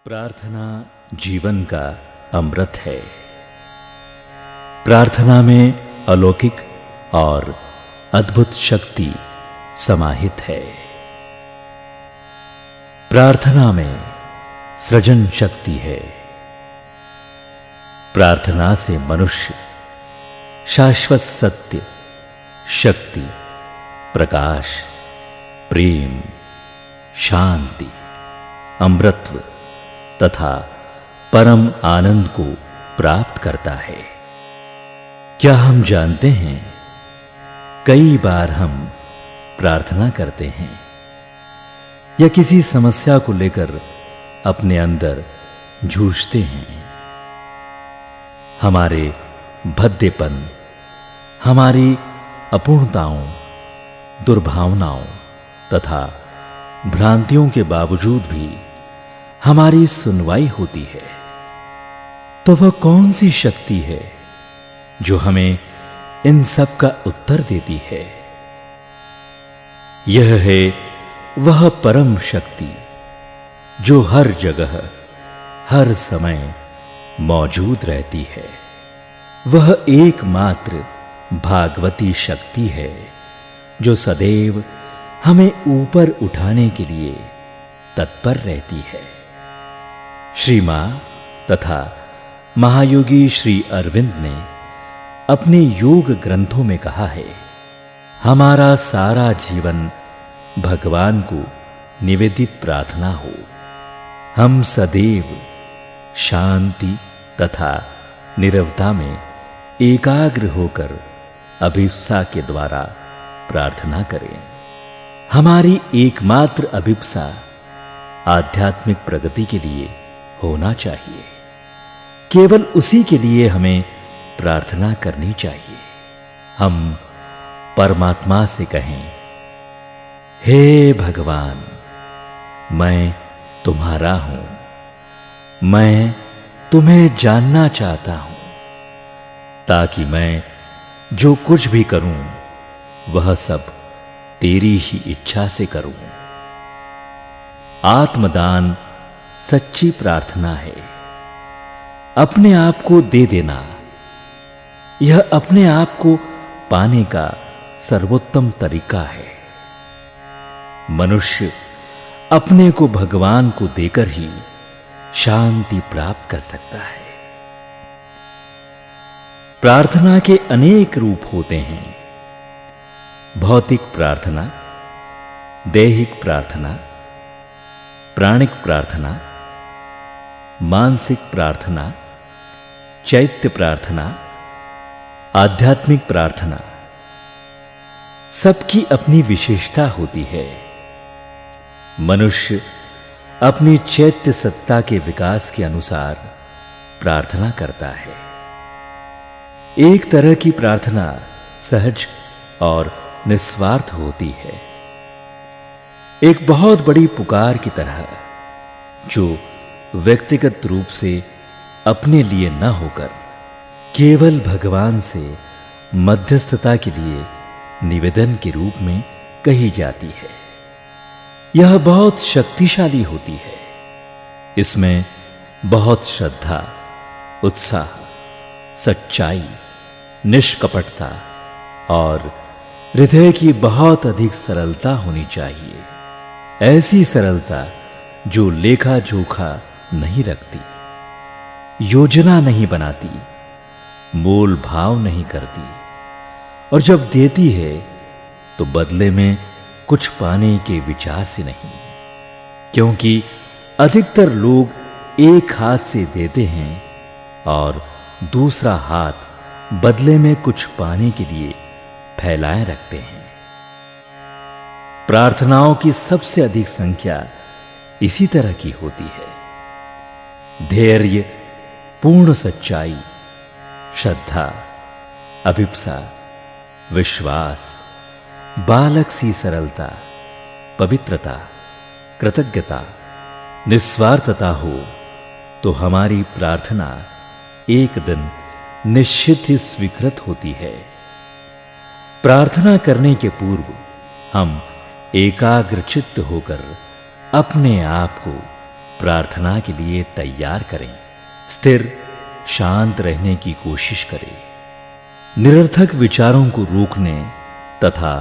प्रार्थना जीवन का अमृत है। प्रार्थना में अलौकिक और अद्भुत शक्ति समाहित है। प्रार्थना में सृजन शक्ति है। प्रार्थना से मनुष्य शाश्वत सत्य, शक्ति, प्रकाश, प्रेम, शांति, अमृतत्व तथा परम आनंद को प्राप्त करता है। क्या हम जानते हैं, कई बार हम प्रार्थना करते हैं या किसी समस्या को लेकर अपने अंदर जूझते हैं। हमारे भद्देपन, हमारी अपूर्णताओं, दुर्भावनाओं तथा भ्रांतियों के बावजूद भी हमारी सुनवाई होती है। तो वह कौन सी शक्ति है जो हमें इन सब का उत्तर देती है? यह है वह परम शक्ति जो हर जगह, हर समय मौजूद रहती है। वह एकमात्र भागवती शक्ति है जो सदैव हमें ऊपर उठाने के लिए तत्पर रहती है। श्री मां तथा महायोगी श्री अरविंद ने अपने योग ग्रंथों में कहा है, हमारा सारा जीवन भगवान को निवेदित प्रार्थना हो। हम सदैव शांति तथा निरवता में एकाग्र होकर अभिप्सा के द्वारा प्रार्थना करें। हमारी एकमात्र अभिप्सा आध्यात्मिक प्रगति के लिए होना चाहिए। केवल उसी के लिए हमें प्रार्थना करनी चाहिए। हम परमात्मा से कहें, हे भगवान, मैं तुम्हारा हूं, मैं तुम्हें जानना चाहता हूं, ताकि मैं जो कुछ भी करूं वह सब तेरी ही इच्छा से करूं। आत्मदान सच्ची प्रार्थना है। अपने आप को दे देना, यह अपने आप को पाने का सर्वोत्तम तरीका है। मनुष्य अपने को भगवान को देकर ही शांति प्राप्त कर सकता है। प्रार्थना के अनेक रूप होते हैं। भौतिक प्रार्थना, दैहिक प्रार्थना, प्राणिक प्रार्थना, मानसिक प्रार्थना, चैत्य प्रार्थना, आध्यात्मिक प्रार्थना। सबकी अपनी विशेषता होती है। मनुष्य अपनी चैत्य सत्ता के विकास के अनुसार प्रार्थना करता है। एक तरह की प्रार्थना सहज और निस्वार्थ होती है, एक बहुत बड़ी पुकार की तरह, जो व्यक्तिगत रूप से अपने लिए न होकर केवल भगवान से मध्यस्थता के लिए निवेदन के रूप में कही जाती है। यह बहुत शक्तिशाली होती है। इसमें बहुत श्रद्धा, उत्साह, सच्चाई, निष्कपटता और हृदय की बहुत अधिक सरलता होनी चाहिए। ऐसी सरलता जो लेखा जोखा नहीं रखती, योजना नहीं बनाती, मोल भाव नहीं करती, और जब देती है तो बदले में कुछ पाने के विचार से नहीं। क्योंकि अधिकतर लोग एक हाथ से देते हैं और दूसरा हाथ बदले में कुछ पाने के लिए फैलाए रखते हैं। प्रार्थनाओं की सबसे अधिक संख्या इसी तरह की होती है। धैर्य, पूर्ण सच्चाई, श्रद्धा, अभिप्सा, विश्वास, बालक सी सरलता, पवित्रता, कृतज्ञता, निस्वार्थता हो तो हमारी प्रार्थना एक दिन निश्चित ही स्वीकृत होती है। प्रार्थना करने के पूर्व हम एकाग्रचित्त होकर अपने आप को प्रार्थना के लिए तैयार करें। स्थिर शांत रहने की कोशिश करें। निरर्थक विचारों को रोकने तथा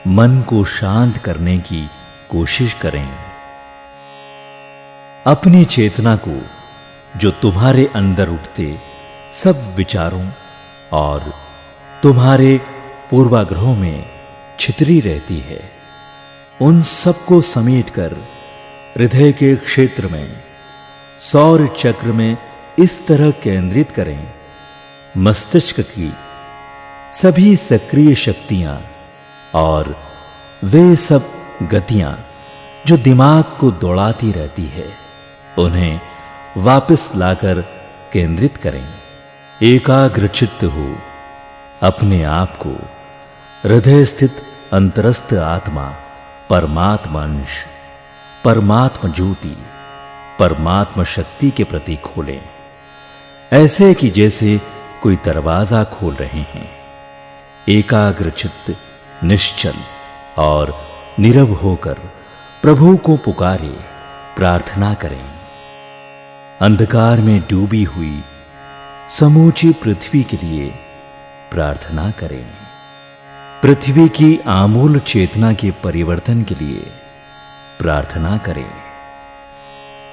मन को शांत करने की कोशिश करें। अपनी चेतना को जो तुम्हारे अंदर उठते सब विचारों और तुम्हारे पूर्वाग्रहों में छितरी रहती है, उन सबको समेटकर हृदय के क्षेत्र में सौर चक्र में इस तरह केंद्रित करें। मस्तिष्क की सभी सक्रिय शक्तियां और वे सब गतियां जो दिमाग को दौड़ाती रहती है, उन्हें वापस लाकर केंद्रित करें। एकाग्रचित्त हो अपने आप को हृदय स्थित अंतरस्थ आत्मा, परमात्मा अंश, परमात्मा ज्योति, परमात्मा शक्ति के प्रति खोलें। ऐसे कि जैसे कोई दरवाजा खोल रहे हैं। एकाग्रचित्त, निश्चल और नीरव होकर प्रभु को पुकारे, प्रार्थना करें। अंधकार में डूबी हुई समूची पृथ्वी के लिए प्रार्थना करें। पृथ्वी की आमूल चेतना के परिवर्तन के लिए प्रार्थना करें।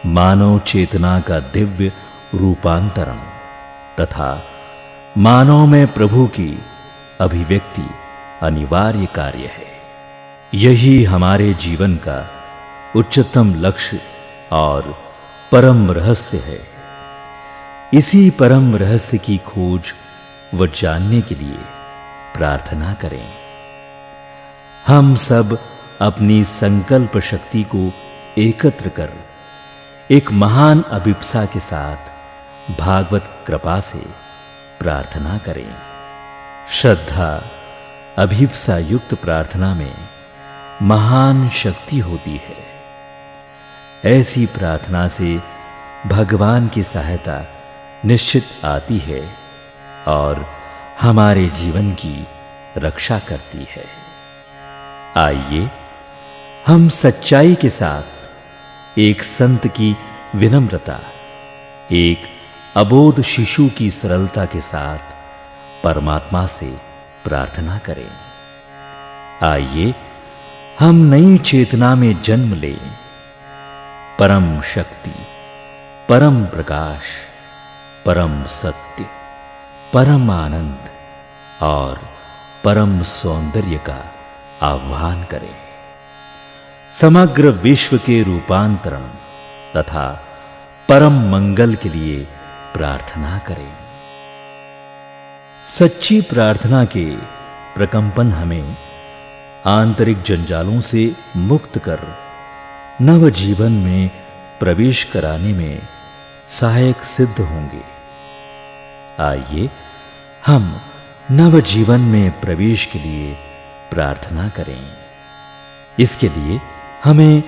मानव चेतना का दिव्य रूपांतरण तथा मानव में प्रभु की अभिव्यक्ति अनिवार्य कार्य है। यही हमारे जीवन का उच्चतम लक्ष्य और परम रहस्य है। इसी परम रहस्य की खोज व जानने के लिए प्रार्थना करें। हम सब अपनी संकल्प शक्ति को एकत्र कर एक महान अभिप्सा के साथ भागवत कृपा से प्रार्थना करें। श्रद्धा अभिप्सा युक्त प्रार्थना में महान शक्ति होती है। ऐसी प्रार्थना से भगवान की सहायता निश्चित आती है और हमारे जीवन की रक्षा करती है। आइए हम सच्चाई के साथ एक संत की विनम्रता, एक अबोध शिशु की सरलता के साथ परमात्मा से प्रार्थना करें। आइए हम नई चेतना में जन्म लें। परम शक्ति, परम प्रकाश, परम सत्य, परम आनंद और परम सौंदर्य का आह्वान करें। समग्र विश्व के रूपांतरण तथा परम मंगल के लिए प्रार्थना करें। सच्ची प्रार्थना के प्रकंपन हमें आंतरिक जंजालों से मुक्त कर नव जीवन में प्रवेश कराने में सहायक सिद्ध होंगे। आइए हम नव जीवन में प्रवेश के लिए प्रार्थना करें। इसके लिए हमें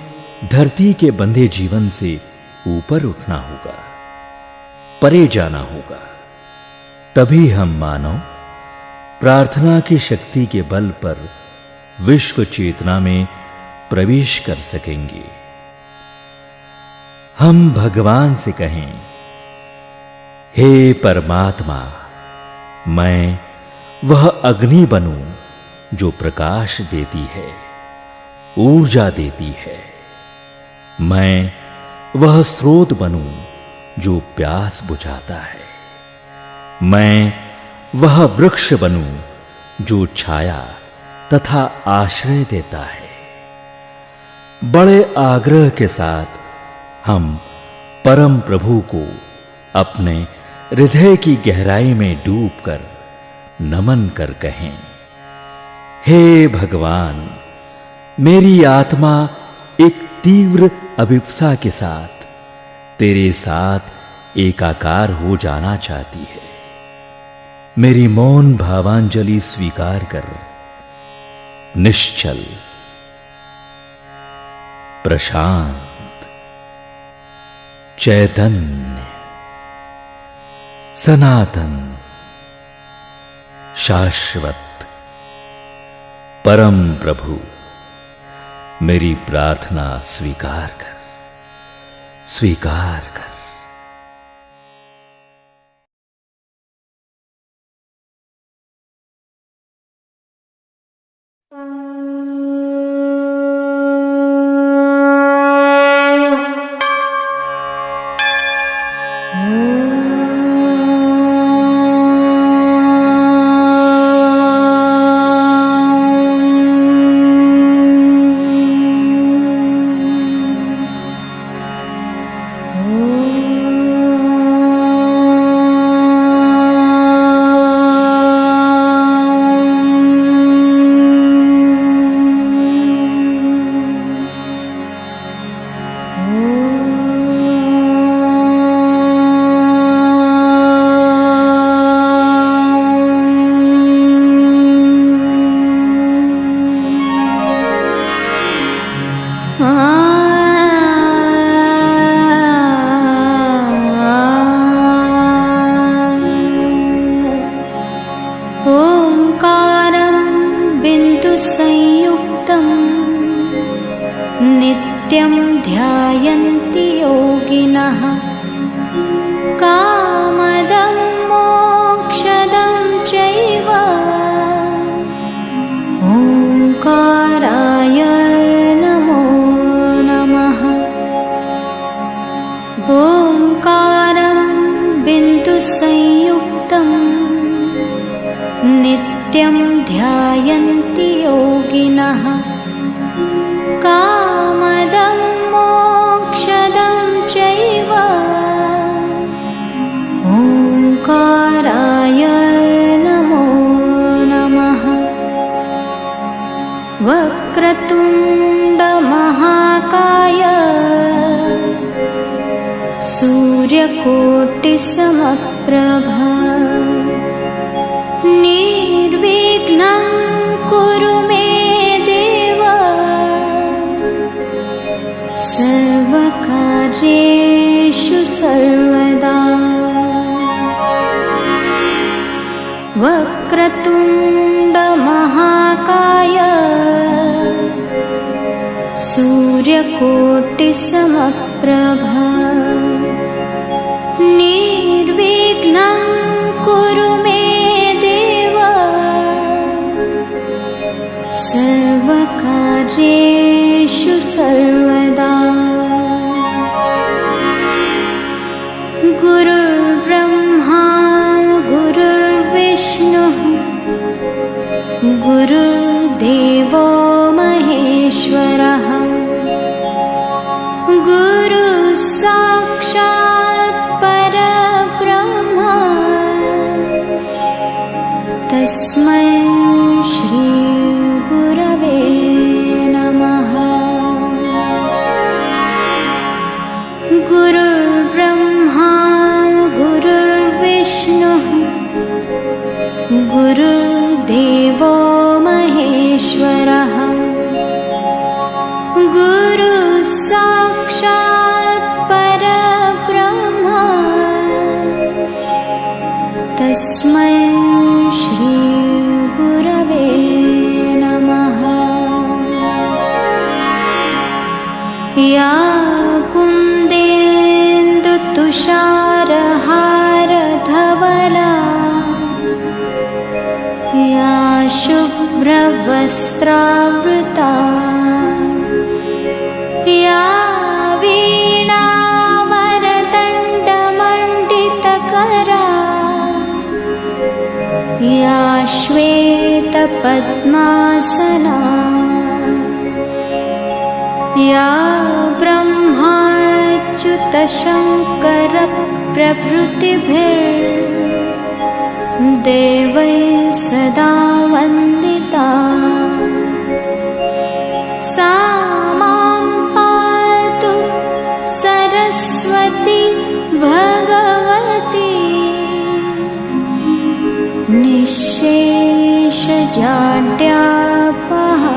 धरती के बंधे जीवन से ऊपर उठना होगा, परे जाना होगा। तभी हम मानव प्रार्थना की शक्ति के बल पर विश्व चेतना में प्रवेश कर सकेंगे। हम भगवान से कहें, हे परमात्मा, मैं वह अग्नि बनूं जो प्रकाश देती है, ऊर्जा देती है। मैं वह स्रोत बनूं जो प्यास बुझाता है। मैं वह वृक्ष बनूं जो छाया तथा आश्रय देता है। बड़े आग्रह के साथ हम परम प्रभु को अपने हृदय की गहराई में डूबकर नमन कर कहें, हे भगवान, मेरी आत्मा एक तीव्र अभिप्सा के साथ तेरे साथ एकाकार हो जाना चाहती है। मेरी मौन भावांजलि स्वीकार कर निश्चल, प्रशांत, चैतन्य, सनातन, शाश्वत परम प्रभु मेरी प्रार्थना स्वीकार कर। स्वीकार कर। नित्यं ध्यायन्ति योगिनः कामदं मोक्षदं चैव ओंकाराय नमो नमः। ओंकारं बिन्दुसंयुक्तं नित्यं ध्यायन्ति योगिनः कामदं मोक्षदं चैव ओंकाराय नमो नमः। वक्रतुण्ड महाकाय सूर्यकोटिसमप्रभा निर्विघ्नं कुरु मे देव सर्वकार्येषु सर्वदा। वक्रतुण्ड महाकाय सूर्यकोटिसमप्रभा निर्विघ्नं कुरु मे देव सर्वकार्येषु सर्वदा। गुरुर्ब्रह्मा गुरुर्विष्णुः गुरुर्देवो महेश्वरः गुरुः साक्षात् परब्रह्म तस्मै श्री गुरवे नमः। गुरुर्ब्रह्मा गुरुर्विष्णुः गुरुर्देवो महेश्वरः गुरुः साक्षात् परब्रह्म तस्मै श्री गुरवे नमः। या कुन्देन्दुतुषारहारधवला या शुभ्रवस्त्रावृता या वीणावरदण्डमण्डितकरा या श्वेतपद्मासना या ब्रह्माच्युतशङ्करप्रभृतिभिर्देवैः सदा वन्दिता सा मां पातु सरस्वती भगवती निःशेषजाड्यापहा।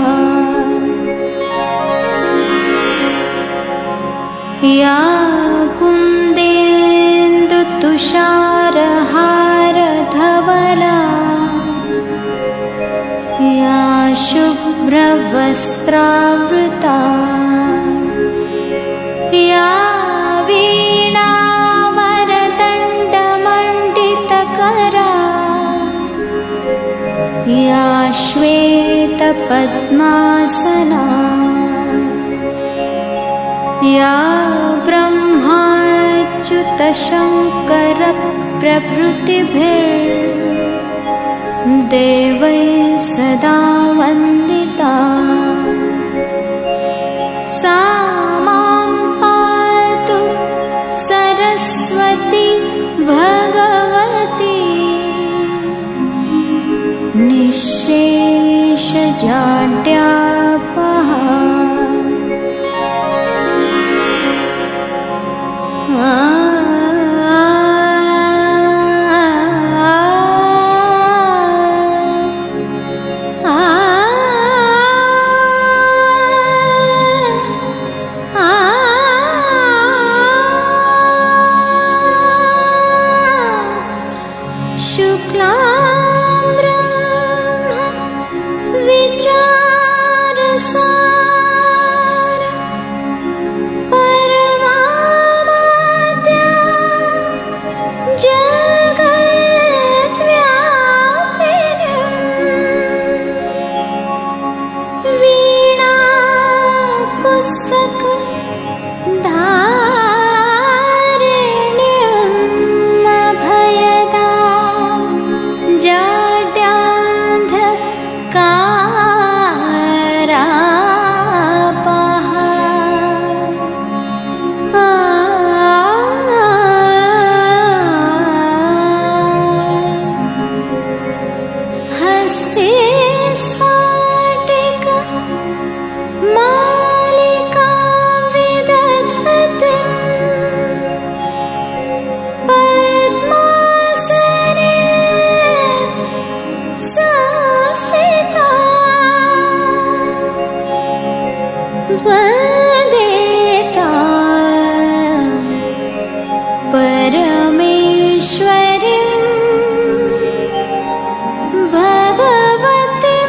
या कुन्देन्दुतुषारहारधवला या शुभ्रवस्त्रावृता या श्वेतपद्मासना या ब्रह्माच्युतशङ्करप्रभृतिभिर्देवैः सदा वन्दिता सा मां पातु सरस्वती भगवती निःशेषजाड्यापहा। वन्दिता परमेश्वरीं भगवतीं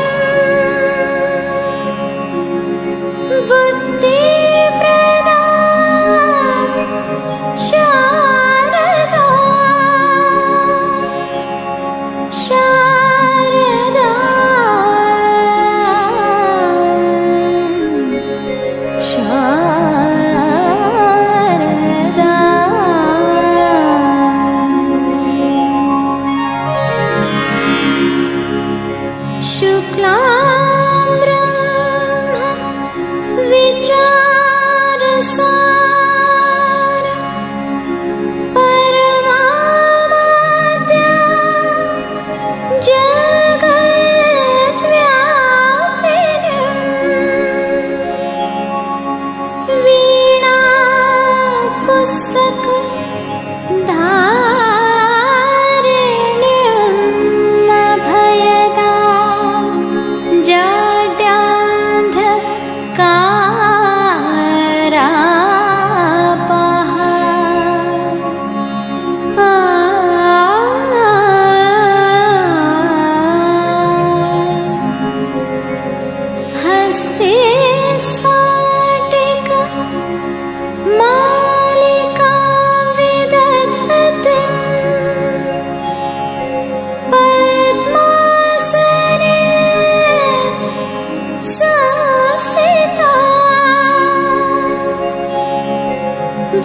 बुद्धिप्रदां शारदा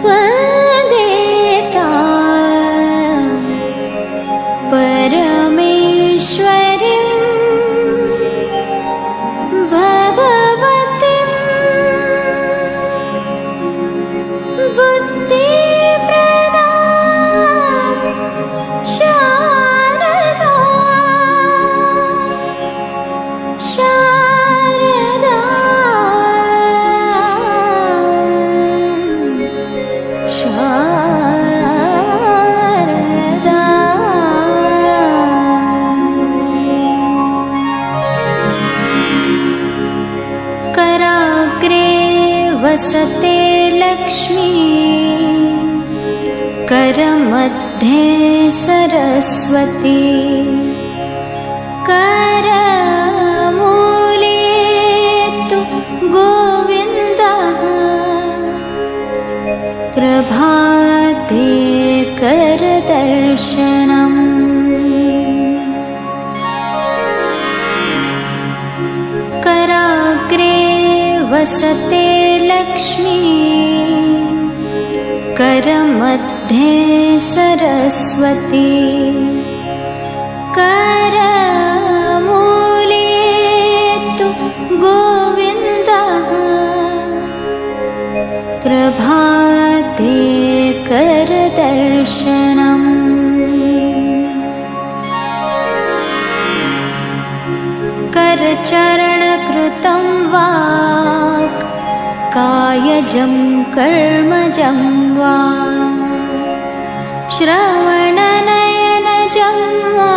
वन्दिता परमेश्वरीं भगवतीं बुद्धिप्रदां शारदा कराग्रे वसते लक्ष्मी करमध्ये सरस्वती करमूले तु गोविन्दः प्रभाते करदर्शनम् वसते लक्ष्मी करमध्ये सरस्वती करमूले तु गोविन्दः प्रभाते करदर्शनम् करचरणकृतं वाक् कायजं कर्मजं वा श्रवणनयनजं वा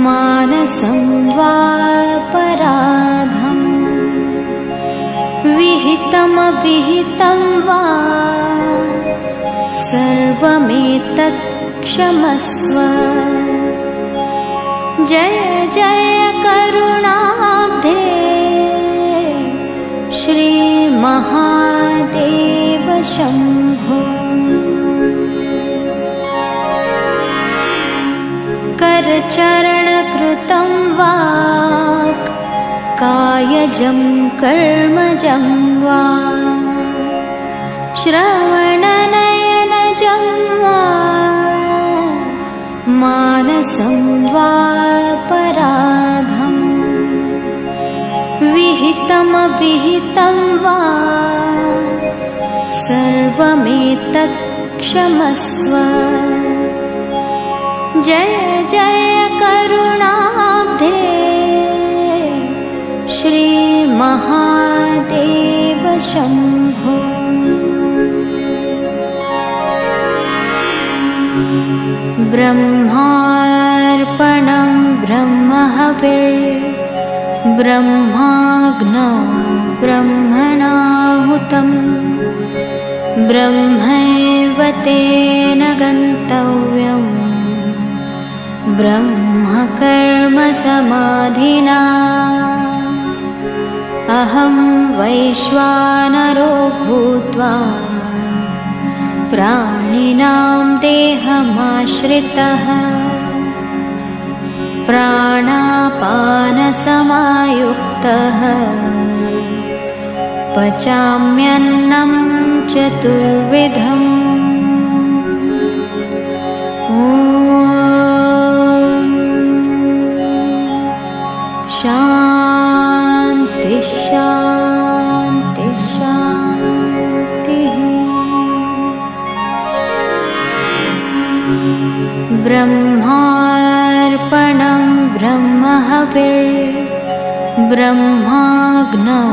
मानसं वा पराधम् विहितमविहितं वा सर्वमेतत् क्षमस्व। जय जय करुणाब्धे श्री महादेव शम्भो। करचरणकृतं वाक् कायजं कर्मजं वा श्रवणनयनजं वा मानसं वा पराधम् विहितमविहितं वा सर्वमेतत् क्षमस्व। जय जय करुणाब्धे श्री महादेव शम्भो। ब्रह्मार्पणं ब्रह्महविः ब्रह्माग्नौ ब्रह्मणाहुतं ब्रह्मैव तेन गन्तव्यं ब्रह्मकर्म समाधिना। अहं वैश्वानरो भूत्वा प्राणिनां देहमाश्रितः प्राणापानसमायुक्तः पचाम्यन्नं चतुर्विधम्। ॐ शान्ति शान्ति शान्तिः। ब्रह्मार्पणं ब्रह्महविः ब्रह्माग्नौ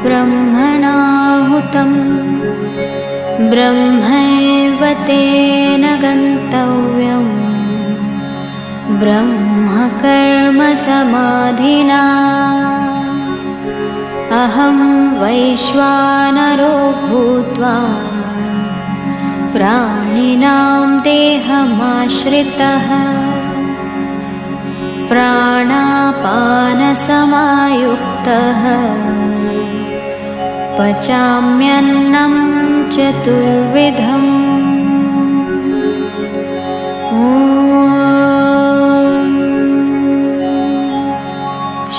ब्रह्मणाहुतं ब्रह्मैव तेन गन्तव्यं ब्रह्मकर्म समाधिना। अहं वैश्वानरो भूत्वा प्राणिनां देहमाश्रितः प्राणापानसमायुक्तः पचाम्यन्नं चतुर्विधम्। ॐ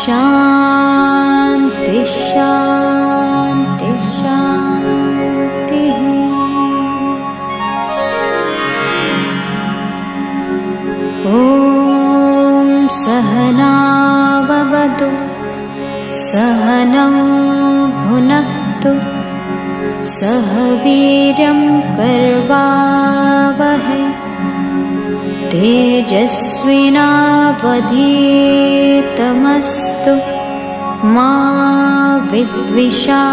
शान्ति शान्ति शान्तिः। ॐ सहनाववतु सहनौ भुनक्तु सह वीर्यं कर्वावहै तेजस्विनावधीतमस्तु मा विद्विषावहै।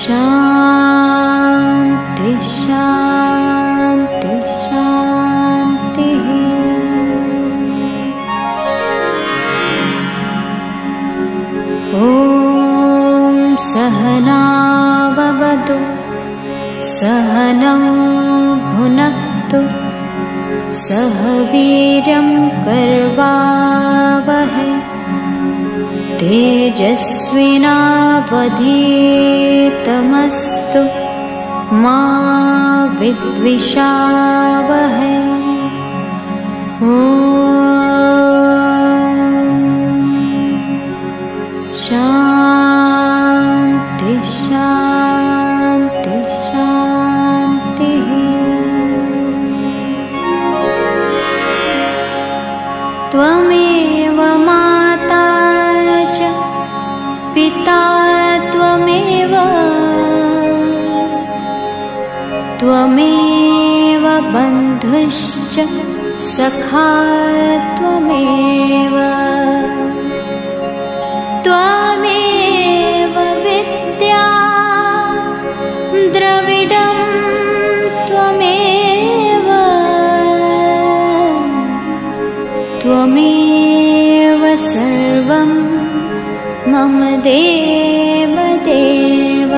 शान्ति शान्ति शान्तिः। ॐ सहनाववतु सहनौ भुनक्तु सह वीर्यं कर्वावहै तेजस्विनावधीतमस्तु मा विद्विषावहै। शान्ति शान्ति शान्तिः। त्वमेव माता च पिता त्वमेव, त्वमेव बन्धुश्च सखा त्वमेव, त्वमेव विद्या द्रविडं त्वमेव, त्वमेव सर्वं मम देव देव,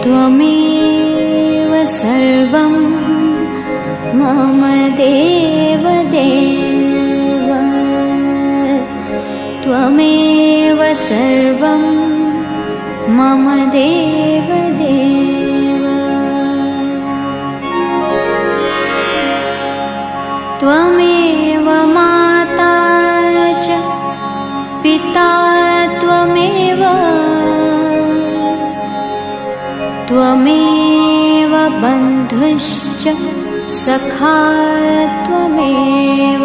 त्वमेव सर्वं मम देव देव, त्वमेव सर्वं मम देव देव। त्वमेव माता च पिता त्वमेव, त्वमेव बन्धुश्च सखा त्वमेव,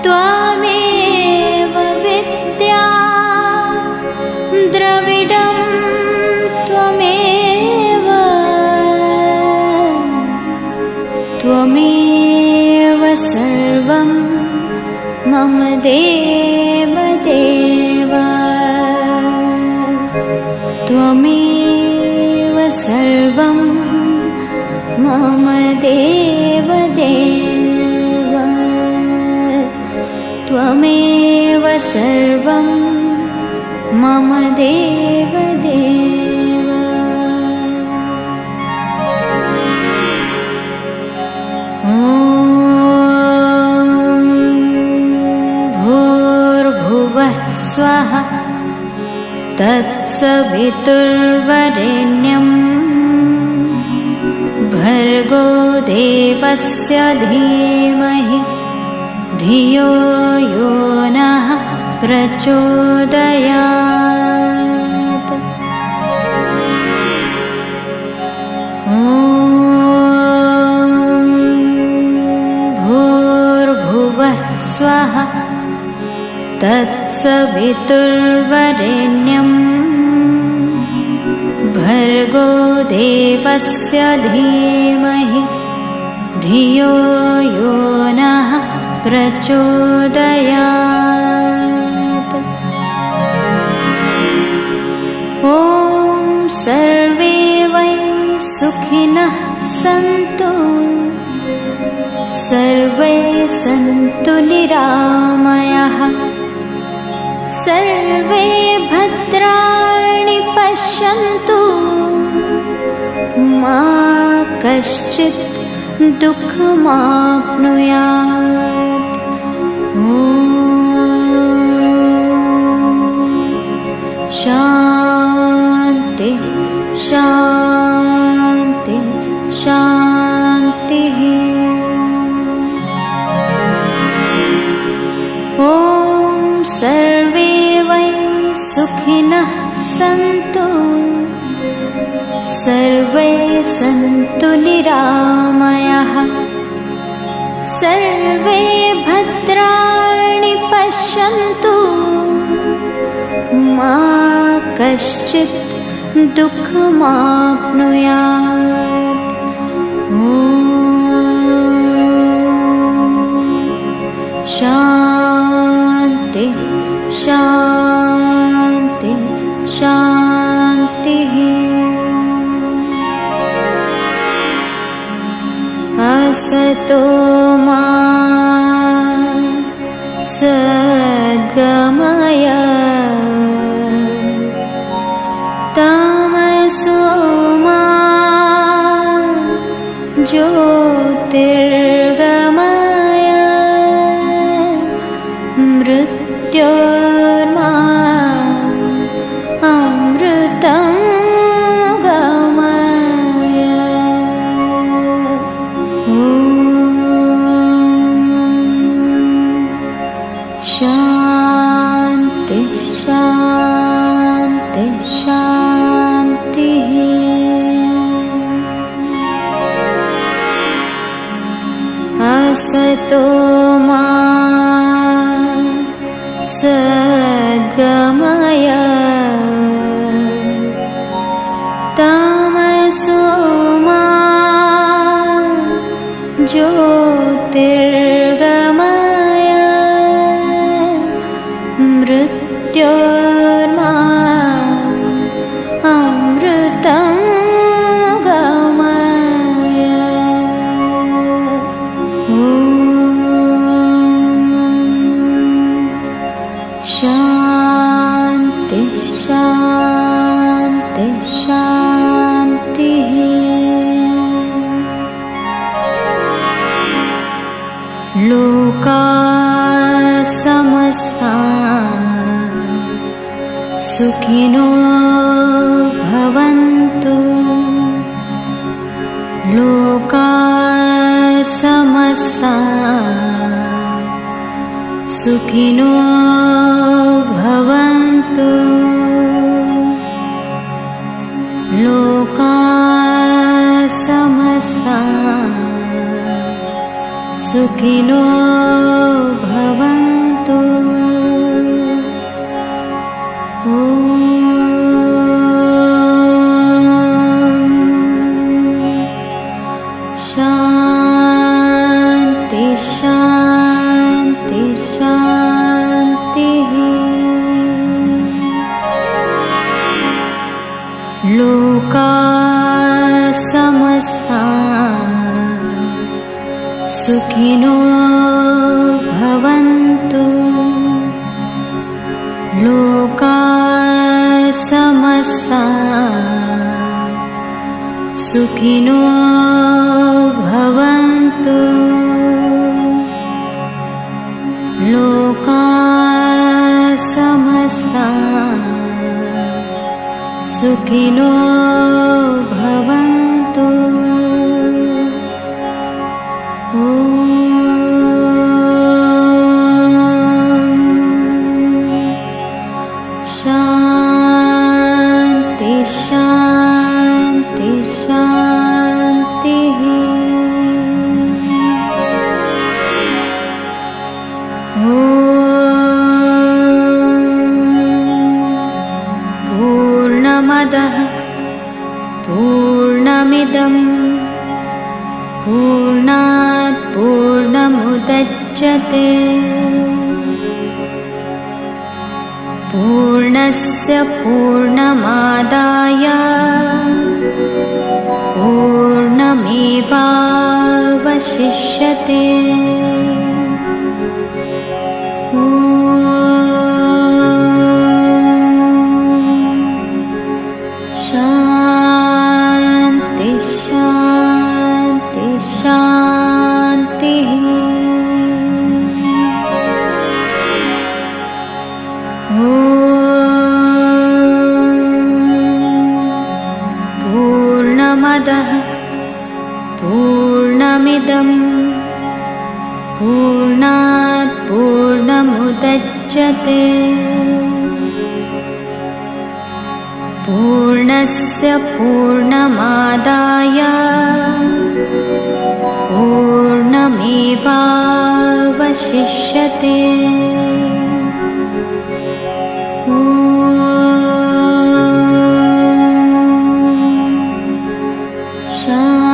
त्वमेव विद्या द्रविडं त्वमेव, त्वमेव सर्वं मम देव देव, त्वमेव सर्वं मम देव देव, त्वमेव सर्वं मम देव देव। ॐ भूर्भुवः स्वः तत्सवितुर्वरेण्यं भर्गो देवस्य धीमहि धियो यो नः प्रचोदयात्। ॐ भूर्भुवः स्वः तत्सवितुर्वरेण्यं भर्गो देवस्य धीमहि धियो यो नः प्रचोदयात्। ॐ सर्वे वै सुखिनः सन्तु, सर्वे सन्तु निरामयाः, सर्वे भद्राणि पश्यन्तु, मा कश्चित् दुःखमाप्नुयात्। ॐ शान्ति शान्ति शान्तिः। ॐ सर्वे वै सुखिनः सन्तु, सर्वे सन्तु निरामयाः, सर्वे भद्राणि पश्यन्तु, मा कश्चित् दुःखमाप्नुयात्। ॐ शान्ति शान्ति शान्तिः। असतो मा सद्गमय, तमसो मा ज्योतिर्गमय, मृत्योर्मा अमृतं गमय। ॐ असतो मा सद्गमय तमसो मा ज्योतिर्गमय मृत्योर्मा अमृतं गमय। शान्ति शान्ति शान्तिः। लोका समस्ता सुखिनो भवन्तु। लोका समस्ता सुखिनो भवन्तु। लोका समस्ता सुखिनो भवन्तु। शान्ति शान्ति शान्तिः। लोका समस्ता सुखिनो भवन्तु। लोका समस्ता सुखिनो भवन्तु। लोका समस्ता सुखिनो भवन्तु। शान्ति शान्ति शान्तिः। पूर्णमदः पूर्णमिदं पूर्णात् पूर्णमुदच्यते पूर्णस्य पूर्णमादाय पूर्णमेवावशिष्यते। शान्ति शान्ति शान्तिः। पूर्णमदः पूर्णमिदं पूर्णात् पूर्णमुदच्यते पूर्णस्य पूर्णमादाय पूर्णमेवावशिष्यते। शान्ति